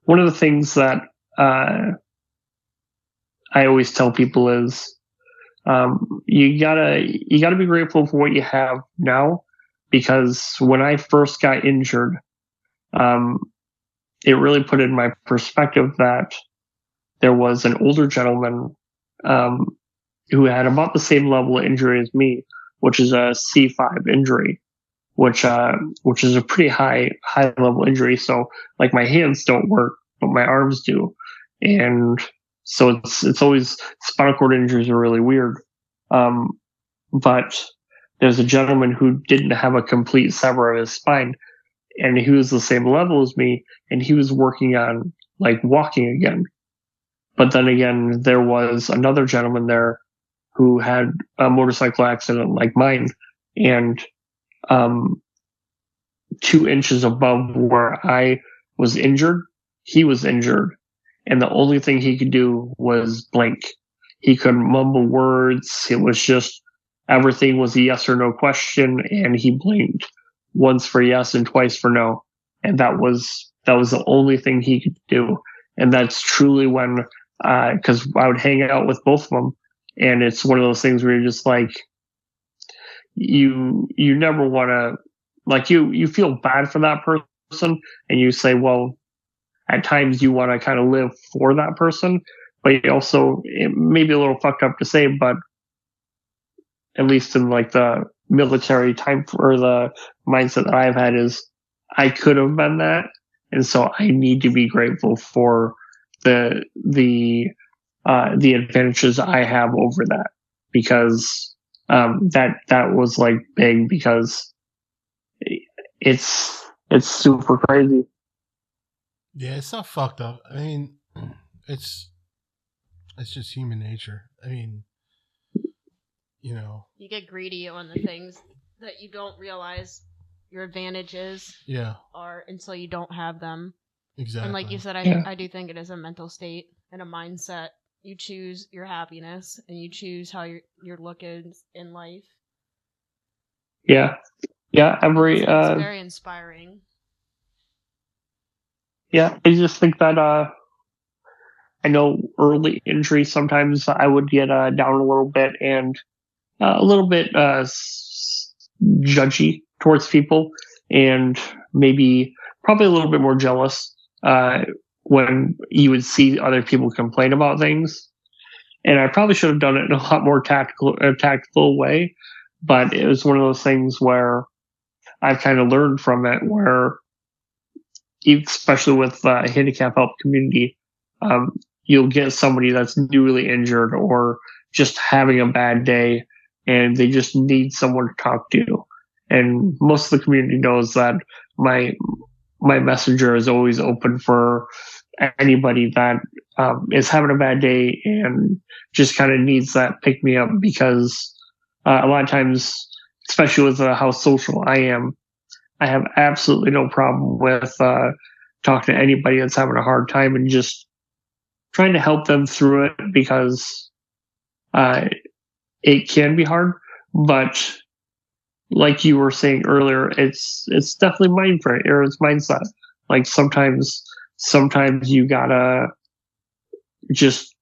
one of the things that I always tell people is you gotta be grateful for what you have now, because when I first got injured, it really put in my perspective that there was an older gentleman who had about the same level of injury as me, which is a C5 injury, which is a pretty high level injury. So like my hands don't work, but my arms do, and so it's always, spinal cord injuries are really weird. But there's a gentleman who didn't have a complete sever of his spine, and he was the same level as me, and he was working on like walking again. But then again, there was another gentleman there who had a motorcycle accident like mine, and 2 inches above where I was injured, he was injured. And the only thing he could do was blink. He couldn't mumble words. It was just, everything was a yes or no question, and he blinked once for yes and twice for no, and that was the only thing he could do. And that's truly when, because I would hang out with both of them, and it's one of those things where you're just like, you never want to, like, you feel bad for that person, and you say, well, at times you want to kind of live for that person, but you also, it may be a little fucked up to say, but at least in like the military time or the mindset that I've had is I could have been that. And so I need to be grateful for the advantages I have over that, because that was like big, because it's super crazy. Yeah, it's not fucked up. I mean, it's just human nature. I mean, you know, you get greedy on the things that you don't realize your advantages are until you don't have them. Exactly. And like you said, I do think it is a mental state and a mindset. You choose your happiness and you choose how your look is in life. Yeah. It's very inspiring. Yeah, I just think that I know early injury sometimes I would get down a little bit and a little bit judgy towards people, and probably a little bit more jealous when you would see other people complain about things. And I probably should have done it in a lot more tactful way, but it was one of those things where I've kind of learned from it, where especially with the handicap help community, you'll get somebody that's newly injured or just having a bad day, and they just need someone to talk to. And most of the community knows that my messenger is always open for anybody that is having a bad day and just kind of needs that pick me up, because a lot of times, especially with how social I am, I have absolutely no problem with talking to anybody that's having a hard time and just trying to help them through it, because it can be hard. But like you were saying earlier, it's definitely it's mindset. Like sometimes you gotta just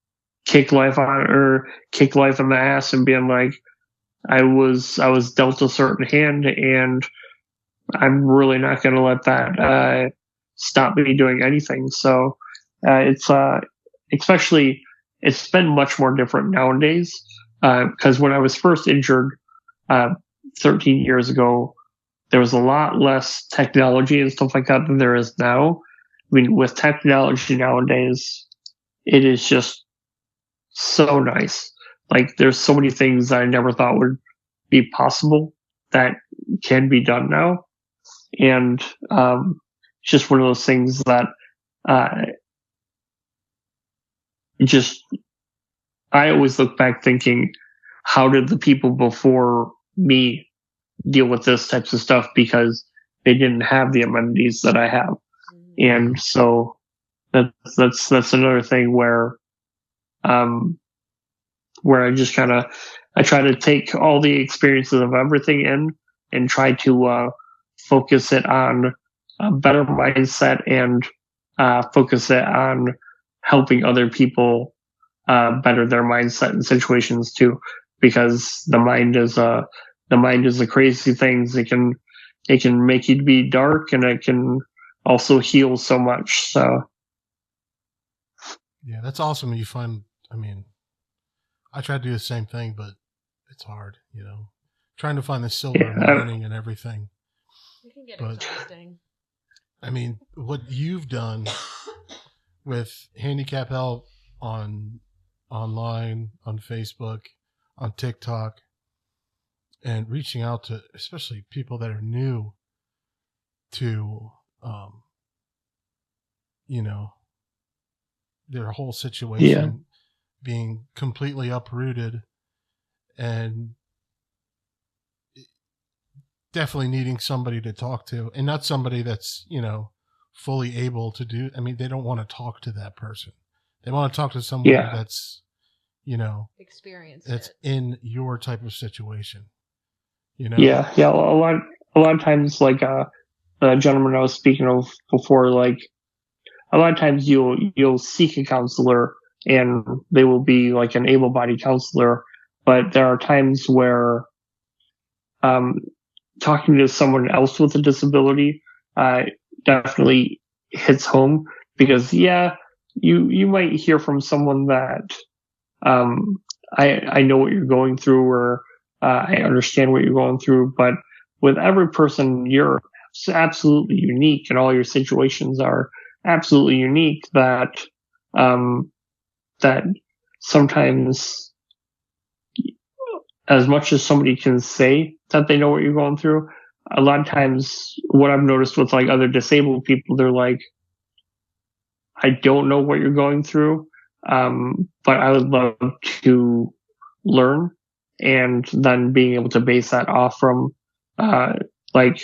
kick life in the ass and being like, I was dealt a certain hand, and I'm really not going to let that stop me doing anything. So it's especially, it's been much more different nowadays, because when I was first injured 13 years ago, there was a lot less technology and stuff like that than there is now. I mean, with technology nowadays, it is just so nice. Like, there's so many things that I never thought would be possible that can be done now. And it's just one of those things that I always look back thinking, how did the people before me deal with this types of stuff, because they didn't have the amenities that I have. And so that's another thing where I just I try to take all the experiences of everything in and try to focus it on a better mindset, and focus it on helping other people better their mindset in situations too, because the mind is a crazy thing. It can make you be dark, and it can also heal so much. So yeah, that's awesome. You find, I mean, I try to do the same thing, but it's hard, you know, trying to find the silver lining and everything. It can get exhausting. I mean, what you've done with handicap help online, on Facebook, on TikTok, and reaching out to especially people that are new to, you know, their whole situation being completely uprooted, and definitely needing somebody to talk to, and not somebody that's, you know, fully able to do. I mean, they don't want to talk to that person. They want to talk to somebody that's, Experienced it's it. in your type of situation. Yeah. A lot of times, like the gentleman I was speaking of before, like a lot of times you'll seek a counselor and they will be like an able-bodied counselor, but there are times where um, talking to someone else with a disability definitely hits home because you might hear from someone that um, I know what you're going through or I understand what you're going through, but with every person you're absolutely unique and all your situations are absolutely unique um, that sometimes as much as somebody can say that they know what you're going through, a lot of times what I've noticed with like other disabled people, they're like, I don't know what you're going through, but I would love to learn and then being able to base that off from like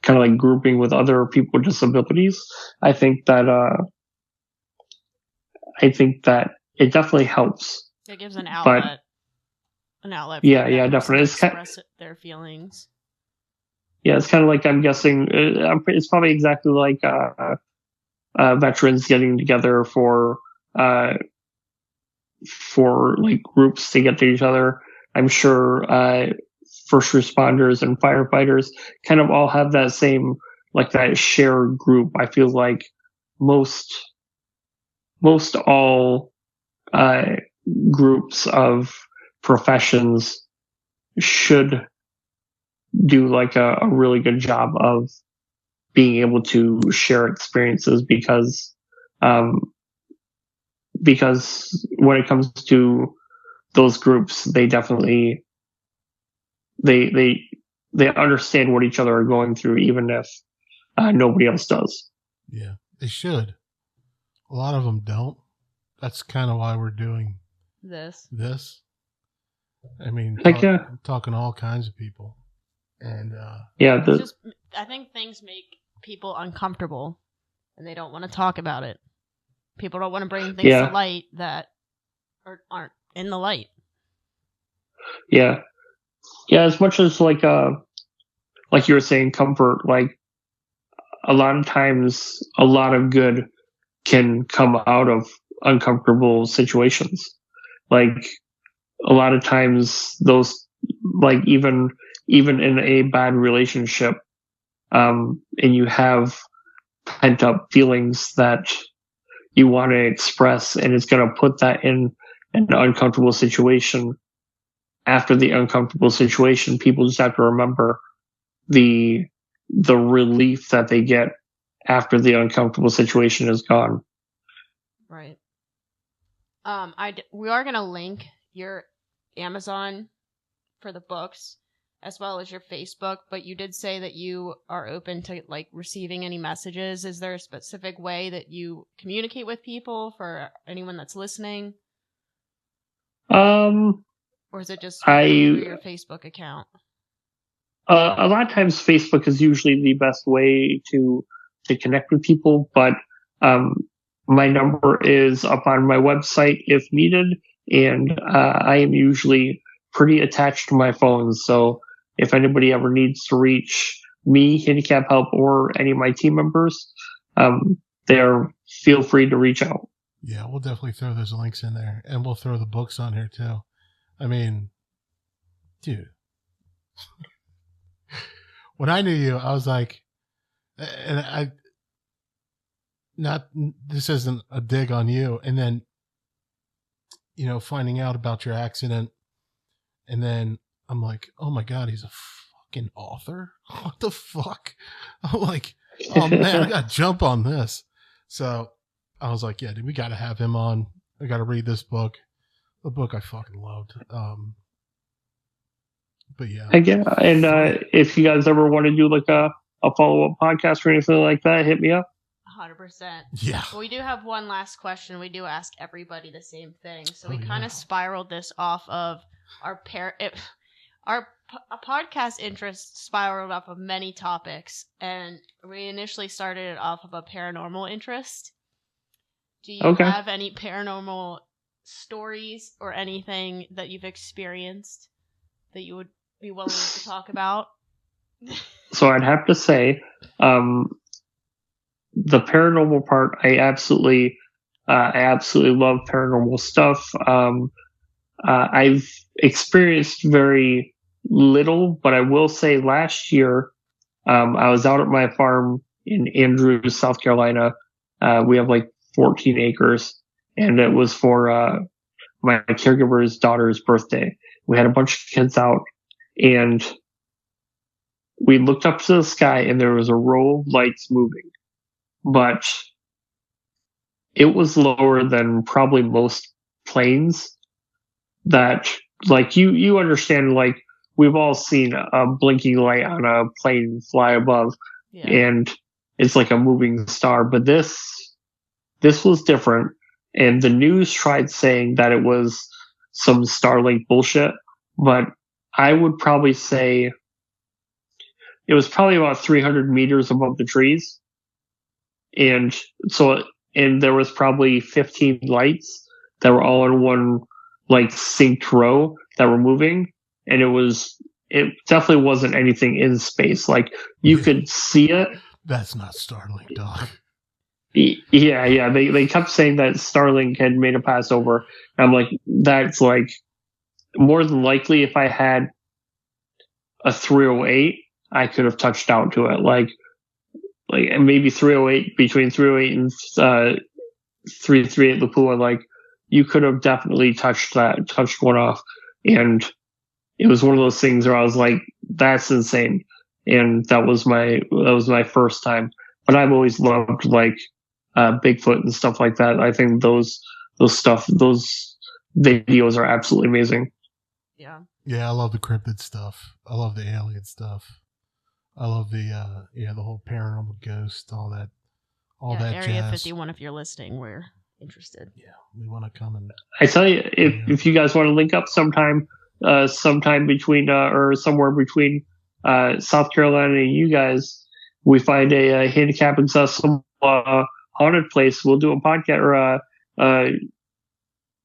kind of like grouping with other people with disabilities. I think that it definitely helps. It gives an But outlet for yeah, that person definitely. to express their feelings. Yeah, it's kind of like I'm guessing it's probably exactly like veterans getting together uh, for like groups to get to each other. I'm sure first responders and firefighters kind of all have that same like that shared group. I feel like most all uh, groups of professions should do like a really good job of being able to share experiences um, because when it comes to those groups, they definitely they they they understand what each other are going through, even if nobody else does. Yeah, they should. A lot of them don't. That's kind of why we're doing This. I mean, Heck yeah, talking to all kinds of people, and yeah. It's just, I think things make people uncomfortable, and they don't want to talk about it. People don't want to bring things to light that aren't in the light. Yeah. As much as like you were saying, comfort. Like a lot of times, a lot of good can come out of uncomfortable situations. Like a lot of times, those like even in a bad relationship, and you have pent up feelings that you want to express, and it's going to put that in an uncomfortable situation. After the uncomfortable situation, people just have to remember the relief that they get after the uncomfortable situation is gone. Right. We are gonna link your Amazon for the books as well as your Facebook, but you did say that you are open to like receiving any messages. Is there a specific way that you communicate with people for anyone that's listening? Or is it just through your Facebook account? A lot of times Facebook is usually the best way to connect with people, but my number is up on my website if needed, and I am usually pretty attached to my phone. So if anybody ever needs to reach me, handicap help, or any of my team members, they're feel free to reach out. Yeah, we'll definitely throw those links in there, and we'll throw the books on here too. I mean, dude, when I knew you, I was like, and I, not, this isn't a dig on you. And then, finding out about your accident, and then I'm like, oh my God, he's a fucking author? What the fuck? I'm like, oh man, I got to jump on this. So I was like, yeah, dude, we got to have him on. I got to read this book. The book I fucking loved. But yeah. And if you guys ever want to do like a follow-up podcast or anything like that, hit me up. 100%. Yeah. Well, we do have one last question. We do ask everybody the same thing. So we kind of spiraled this off of our podcast interest spiraled off of many topics, and we initially started it off of a paranormal interest. Do you have any paranormal stories or anything that you've experienced that you would be willing to talk about? So I'd have to say, the paranormal part, I absolutely love paranormal stuff. I've experienced very little, but I will say last year, I was out at my farm in Andrews, South Carolina. We have like 14 acres, and it was for my caregiver's daughter's birthday. We had a bunch of kids out, and we looked up to the sky, and there was a row of lights moving, but it was lower than probably most planes that, like, you understand, like, we've all seen a blinking light on a plane fly above, and it's like a moving star, but this was different. And the news tried saying that it was some Starlink bullshit, but I would probably say it was probably about 300 meters above the trees. And there was probably 15 lights that were all in one, like, synced row that were moving. And it definitely wasn't anything in space. Like, you could see it. That's not Starlink, dog. Yeah. They kept saying that Starlink had made a pass over. I'm like, that's like, more than likely, if I had a 308, I could have touched out to it. Like maybe 308, between 308 and 338 Lapua, like, you could have definitely touched one off. And it was one of those things where I was like, that's insane. And that was my first time. But I've always loved, like, Bigfoot and stuff like that. I think those videos are absolutely amazing. Yeah. Yeah, I love the cryptid stuff. I love the alien stuff. I love the whole paranormal ghost, all that Area jazz. 51, if you're listening, we're interested. Yeah, we want to come and. I tell you, if you guys want to link up sometime between or somewhere between South Carolina and you guys, we find a handicapped accessible haunted place, we'll do a podcast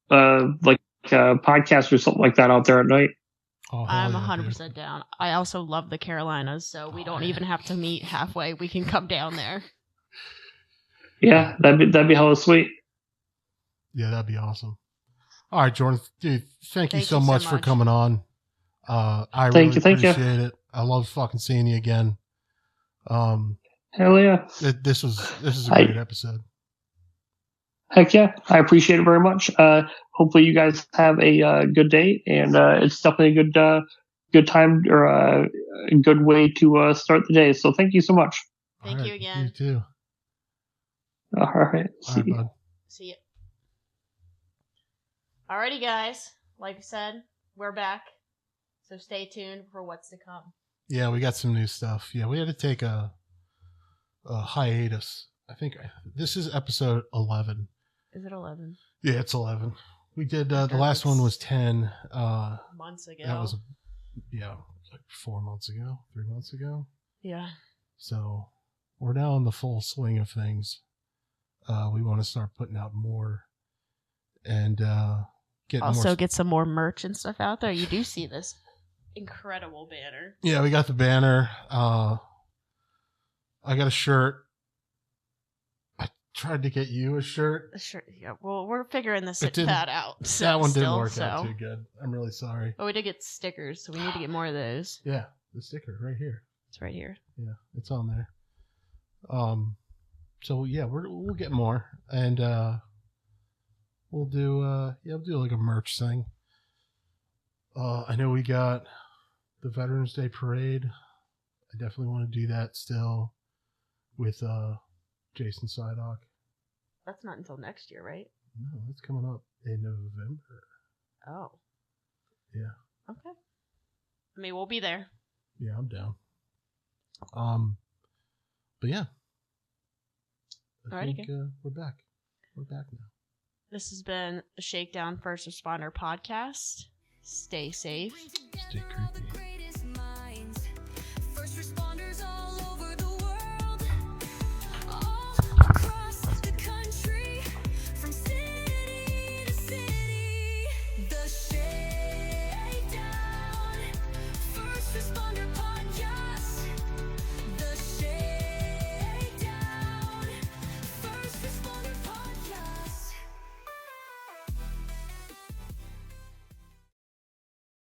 or like a podcast or something like that out there at night. Oh, I'm 100% down. I also love the Carolinas, so we don't even have to meet halfway. We can come down there. Yeah, that'd be hella sweet. Yeah, that'd be awesome. All right, Jordan, dude, thank you so much for coming on. I really appreciate it. I love fucking seeing you again. Hell yeah! This is a great episode. Heck yeah, I appreciate it very much. Hopefully you guys have a good day, and it's definitely a good time or a good way to start the day. So thank you so much. Thank you again. You too. All right. See you. Bud. See you. Alrighty, guys. Like I said, we're back. So stay tuned for what's to come. Yeah, we got some new stuff. Yeah, we had to take a hiatus. I think this is episode 11. Is it 11? Yeah, it's 11. We did the last one was 10 months ago. That was like 4 months ago, 3 months ago. Yeah. So we're now in the full swing of things. We want to start putting out more and get some more merch and stuff out there. You do see this incredible banner. Yeah, we got the banner. I got a shirt. I tried to get you a shirt. Yeah. Well, we're figuring that out. That one didn't work out too good. I'm really sorry. But we did get stickers, so we need to get more of those. Yeah, the sticker right here. It's right here. Yeah, it's on there. So yeah, we'll get more, and we'll do like a merch thing. I know we got the Veterans Day Parade. I definitely want to do that still with Jason Sydock. That's not until next year, right? No, it's coming up in November. Oh. Yeah. Okay. I mean, we'll be there. Yeah, I'm down. But yeah. I think we're back. We're back now. This has been a Shakedown First Responder podcast. Stay safe. Stay creepy.